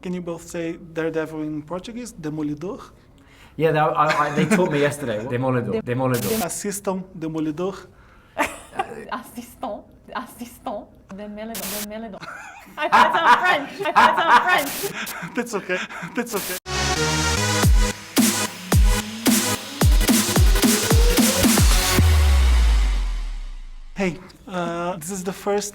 Can you both say Daredevil in Portuguese? Demolidor? Yeah, they taught me yesterday. Demolidor. Demolidor. Assistam Demolidor. Assistant, Demolidor. I thought it sounded French. That's okay. That's okay. Hey, this is the first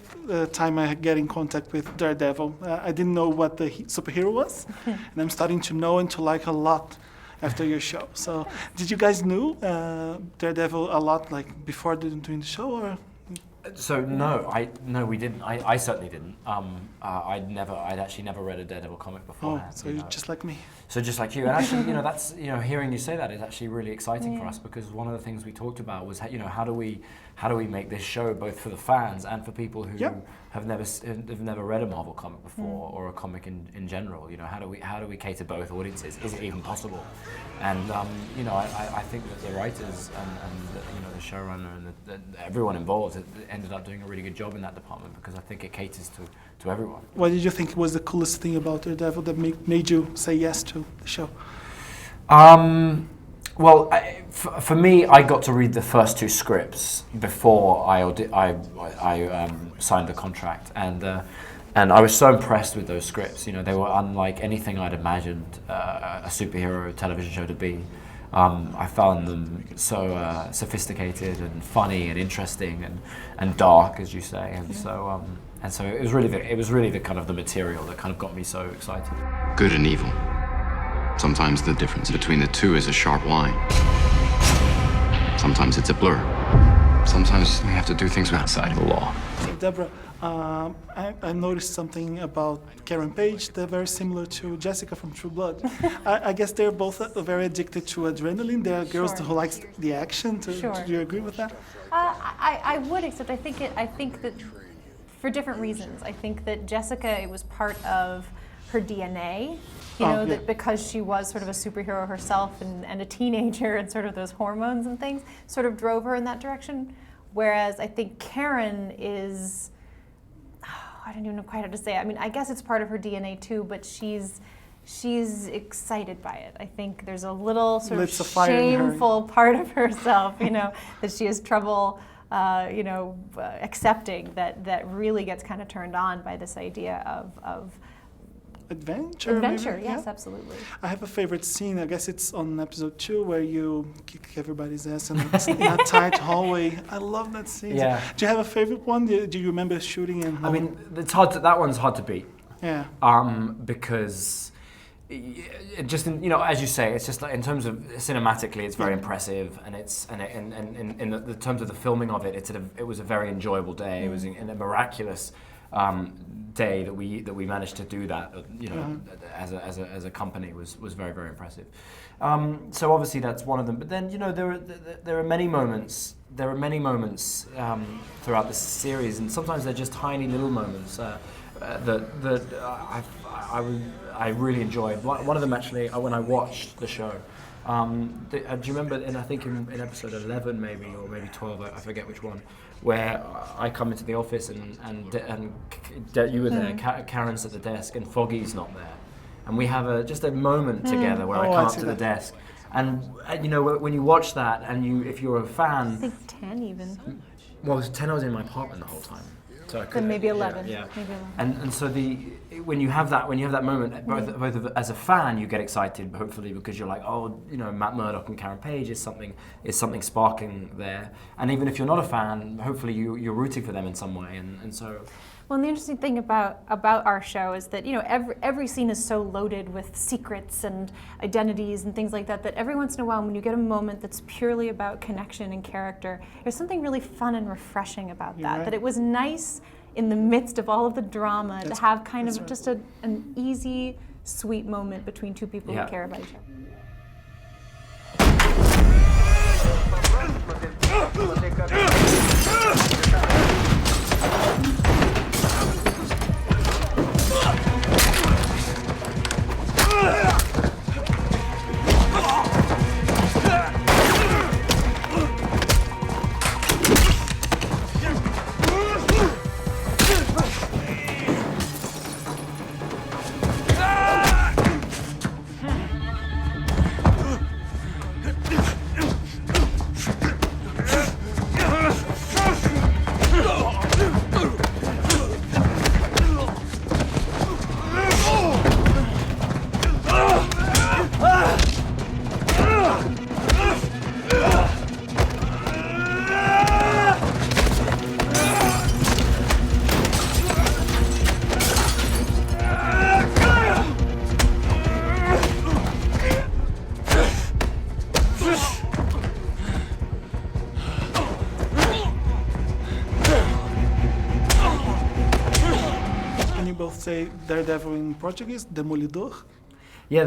time I get in contact with Daredevil. I didn't know what the superhero was, and I'm starting to know and to like a lot after your show. So, did you guys knew Daredevil a lot, like before doing the show, or? So no, we didn't. I certainly didn't. I'd actually never read a Daredevil comic before. Oh, so you're just like me. So just like you, and actually, that's hearing you say that is actually really exciting for us, because one of the things we talked about was how do we make this show both for the fans and for people who have never read a Marvel comic before or a comic in general. How do we cater both audiences? Is it even possible? And I think that the writers and the showrunner and everyone involved ended up doing a really good job in that department, because I think it caters to everyone. What did you think was the coolest thing about Daredevil that made you say yes to the show? Well, for me, I got to read the first two scripts before I signed the contract, and I was so impressed with those scripts. They were unlike anything I'd imagined a superhero television show to be. I found them so sophisticated and funny and interesting and dark, as you say, and so it was really the kind of the material that kind of got me so excited. Good and evil. Sometimes the difference between the two is a sharp line. Sometimes it's a blur. Sometimes we have to do things outside of the law. So Deborah, I noticed something about Karen Page. They're very similar to Jessica from True Blood. I guess they're both very addicted to adrenaline. They're girls who like the action. Do you agree with that? I would, except I think that for different reasons. I think that Jessica, it was part of her DNA. That because she was sort of a superhero herself and a teenager, and sort of those hormones and things sort of drove her in that direction. Whereas I think Karen is, I don't even know quite how to say it. I mean, I guess it's part of her DNA too, but she's excited by it. I think there's a little sort of shameful part of herself, that she has trouble, accepting that really gets kind of turned on by this idea of Adventure, maybe? Yes, absolutely. I have a favorite scene. I guess it's on episode 2 where you kick everybody's ass in a tight hallway. I love that scene. Yeah. Do you have a favorite one? Do you remember shooting in? I mean, it's hard. That one's hard to beat. Yeah. Because it just, as you say, it's just like in terms of cinematically, it's very impressive, and in the terms of the filming of it, it was a very enjoyable day. It was in a miraculous day that we managed to do that, as a company was very, very impressive. So obviously that's one of them. But then there are many moments. There are many moments throughout the series, and sometimes they're just tiny little moments that I really enjoyed. One of them actually, when I watched the show. Do you remember? I think in episode 11 maybe, or maybe 12, I forget which one, where I come into the office and you were there, Karen's at the desk, and Foggy's not there, and we have just a moment together where I come up to the desk, and when you watch that, and if you're a fan, I think 10 even. Well, it was 10. I was in my apartment the whole time. So then maybe 11. Yeah. Maybe 11. And so when you have that moment, both as a fan, you get excited, hopefully, because you're like, Matt Murdock and Karen Page is something sparking there. And even if you're not a fan, hopefully you're rooting for them in some way. And so. Well, and the interesting thing about our show is that every scene is so loaded with secrets and identities and things like that every once in a while, when you get a moment that's purely about connection and character, there's something really fun and refreshing about that. Right. That it was nice in the midst of all of the drama to have kind of just an easy, sweet moment between two people who care about each other. both say Daredevil in Portuguese, Demolidor. Yeah,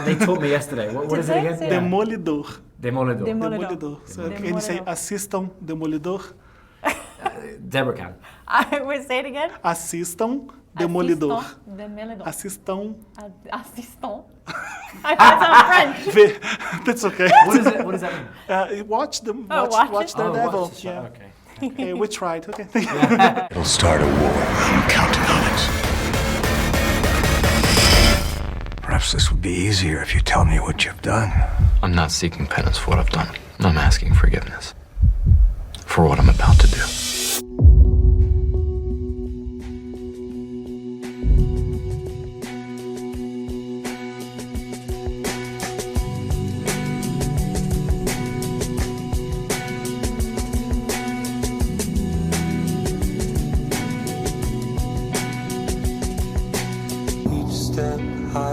they taught me yesterday. What Did is it they again? say Yeah. Demolidor. Demolidor. Demolidor. So can you say assistam Demolidor? Deborah can. I would say it again. Assistam Demolidor. Demolidor. Assistam. Assistant. I thought it sounded French. That's okay. What does that mean? Watch them. Oh, Watch watch it? Daredevil. Watch the show. Yeah. Okay. Okay, we tried. Okay. It'll start a war. I'm counting on it. Perhaps this would be easier if you tell me what you've done. I'm not seeking penance for what I've done. I'm asking forgiveness for what I'm about to do. Each step I